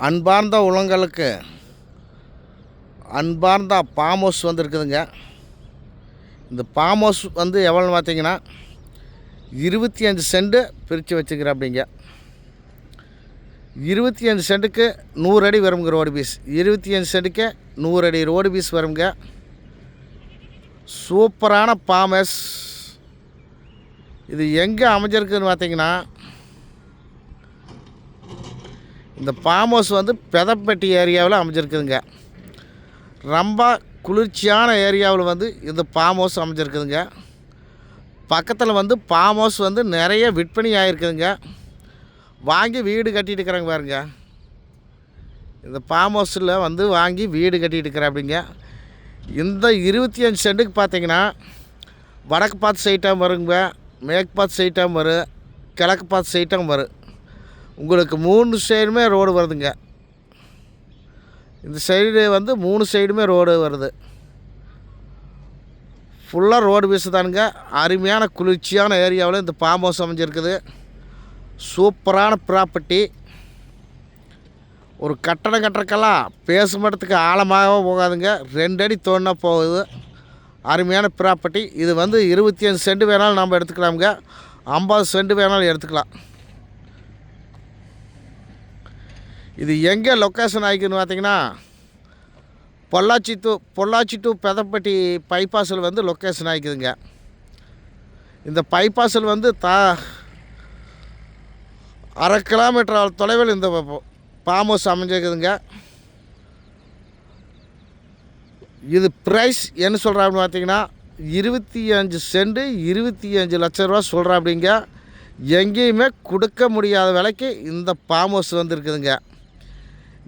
அன்பார்ந்த உலங்களுக்கு அன்பார்ந்த farm house வந்துருக்குதுங்க. இந்த ஃபார்ம் ஹவுஸ் வந்து எவ்வளோன்னு பார்த்தீங்கன்னா 25 சென்ட்டு பிரித்து வச்சுக்கிறேன். அப்படிங்க 25 சென்ட்டுக்கு 100 அடி வருங்க ரோடு பீஸ். 25 சென்ட்டுக்கு 100 அடி ரோடு பீஸ் வருங்க. சூப்பரான ஃபார்ம் ஹவுஸ். இது எங்கே அமைஞ்சிருக்குதுன்னு பார்த்தீங்கன்னா, இந்த ஃபார்ம் ஹவுஸ் வந்து பெதப்பட்டி ஏரியாவில் அமைஞ்சிருக்குதுங்க. ரொம்ப குளிர்ச்சியான ஏரியாவில் வந்து இந்த ஃபார்ம் ஹவுஸ் அமைஞ்சிருக்குதுங்க. பக்கத்தில் வந்து ஃபார்ம் ஹவுஸ் வந்து நிறைய விற்பனை ஆகிருக்குதுங்க. வாங்கி வீடு கட்டிகிட்டு இருக்கிறாங்க பாருங்க. இந்த ஃபார்ம் ஹவுஸில் வந்து வாங்கி வீடு கட்டிகிட்டு இருக்கிறேன். அப்படிங்க இந்த 25 சென்ட்டுக்கு பார்த்தீங்கன்னா வடக்கு பார்த்து சைட்டாகவும் வருங்க, மேற்கு பார்த்து சைட்டாகவும் வரும், கிழக்கு பார்த்து சைட்டாகவும் வரும். உங்களுக்கு 3 சைடுமே ரோடு வருதுங்க. இந்த சைடு வந்து 3 சைடுமே ரோடு வருது. ஃபுல்லாக ரோடு பீஸ் தானுங்க. அருமையான குளிர்ச்சியான ஏரியாவில் இந்த ஃபார்ம் ஹவுஸ் அமைஞ்சிருக்குது. சூப்பரான ப்ராப்பர்ட்டி. ஒரு கட்டடம் கட்டுறக்கெல்லாம் பேசுமட்டத்துக்கு ஆழமாக போகாதுங்க. 2 அடி தோணுனா போகுது. அருமையான ப்ராப்பர்ட்டி. இது வந்து 25 சென்ட் வேணாலும் நம்ம எடுத்துக்கலாமுங்க. 50 சென்ட் வேணாலும் எடுத்துக்கலாம். இது எங்கே லொக்கேஷன் ஆகிக்குன்னு பார்த்தீங்கன்னா, பொள்ளாச்சி டு பெதப்பட்டி பைபாஸில் வந்து லொக்கேஷன் ஆகிக்குதுங்க. இந்த பைபாஸில் வந்து 1/2 கிலோமீட்டர் தொலைவில் இந்த ஃபார்ம் ஹவுஸ் அமைஞ்சிருக்குதுங்க. இது ப்ரைஸ் என்ன சொல்கிறான்னு பார்த்தீங்கன்னா 25 சென்ட் 25 லட்ச ரூபா சொல்கிறேன். அப்படிங்க எங்கேயுமே கொடுக்க முடியாத விலைக்கு இந்த ஃபார்ம் ஹவுஸ் வந்துருக்குதுங்க.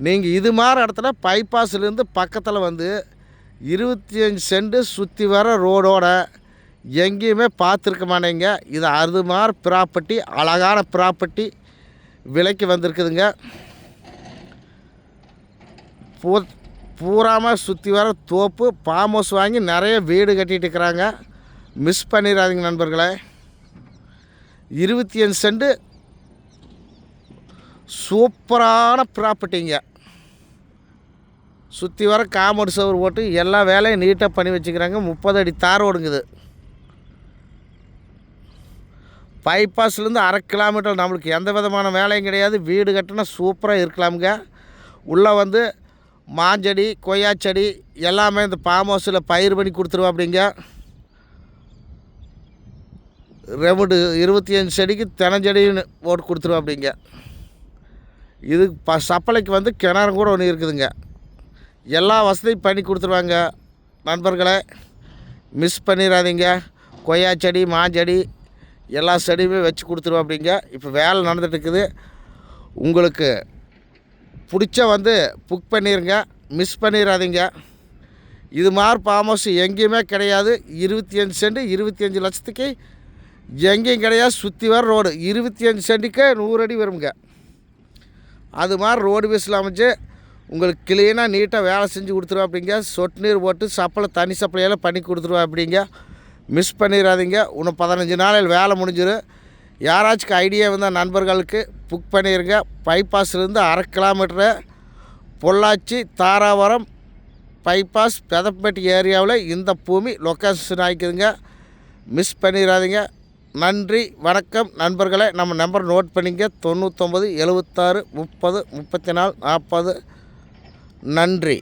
நீங்கள் இது மாதிரி இடத்துல பைபாஸ்லேருந்து பக்கத்தில் வந்து 25 சென்ட்டு சுற்றி வர ரோடோட எங்கேயுமே பார்த்துருக்க மாட்டேங்க. இது அது மாதிரி ப்ராப்பர்ட்டி, அழகான ப்ராப்பர்ட்டி விலைக்கு வந்திருக்குதுங்க. பூராமல் சுற்றி வர தோப்பு ஃபார்ம் ஹவுஸ் வாங்கி நிறைய வீடு கட்டிகிட்டு இருக்கிறாங்க. மிஸ் பண்ணிடாதீங்க நண்பர்களே. 25 சென்ட்டு சூப்பரான ப்ராப்பர்ட்டிங்க. சுற்றி வர காம்பவுண்ட் சவர் போட்டு எல்லா வேலையும் நீட்டாக பண்ணி வச்சுக்கிறாங்க. 30 அடி தார் ஓடுங்குது. பைபாஸ்லேருந்து 1/2 கிலோமீட்டர் நம்மளுக்கு எந்த விதமான வேலையும் கிடையாது. வீடு கட்டினா சூப்பராக இருக்கலாமுங்க. உள்ளே வந்து மாஞ்செடி, கொய்யாச்செடி எல்லாமே இந்த ஃபார்ம் ஹவுஸில் பயிர் பண்ணி கொடுத்துருவோம். அப்படிங்க 25 செடிக்கு தெனஞ்செடின்னு போட்டு கொடுத்துருவோம். அப்படிங்க இது சப்பளைக்கு வந்து கிணறு கூட ஒன்று இருக்குதுங்க. எல்லா வசதியும் பண்ணி கொடுத்துருவாங்க நண்பர்களே. மிஸ் பண்ணிடாதீங்க. கொய்யாச்செடி, மாஞ்செடி எல்லா செடியுமே வச்சு கொடுத்துருவோம். அப்படிங்க இப்போ வேலை நடந்துகிட்டு இருக்குது. உங்களுக்கு பிடிச்ச வந்து புக் பண்ணிடுங்க. மிஸ் பண்ணிடாதீங்க. இது மாதிரி ஃபார்ம் ஹவுஸ் எங்கேயுமே கிடையாது. 25 சென்ட் 25 லட்சத்துக்கு எங்கேயும் கிடையாது. சுற்றி வர ரோடு 25 சென்ட்டுக்கு 100 அடி வருங்க. அது மாதிரி ரோடு பீஸில் அமைச்சு உங்களுக்கு க்ளீனாக நீட்டாக வேலை செஞ்சு கொடுத்துருவோம். அப்படிங்க சொட்டு நீர் போட்டு சப்பளை தனி சப்பளையெல்லாம் பண்ணி கொடுத்துருவோம். அப்படிங்க மிஸ் பண்ணிடாதீங்க. இன்னும் 15 நாளில் வேலை முடிஞ்சிடும். யாராச்சும் ஐடியா வந்தால் நண்பர்களுக்கு புக் பண்ணிடுங்க. பைபாஸ்லேருந்து 1/2 கிலோமீட்டரு பொள்ளாச்சி தாராபுரம் பைபாஸ் பெதப்பட்டி ஏரியாவில் இந்த பூமி லொக்கேஷன் ஆகிக்குதுங்க. மிஸ் பண்ணிடாதீங்க. நன்றி, வணக்கம் நண்பர்களே. நம்ம நம்பர் நோட் பண்ணிங்க 99 76 30 34 40. நன்றி.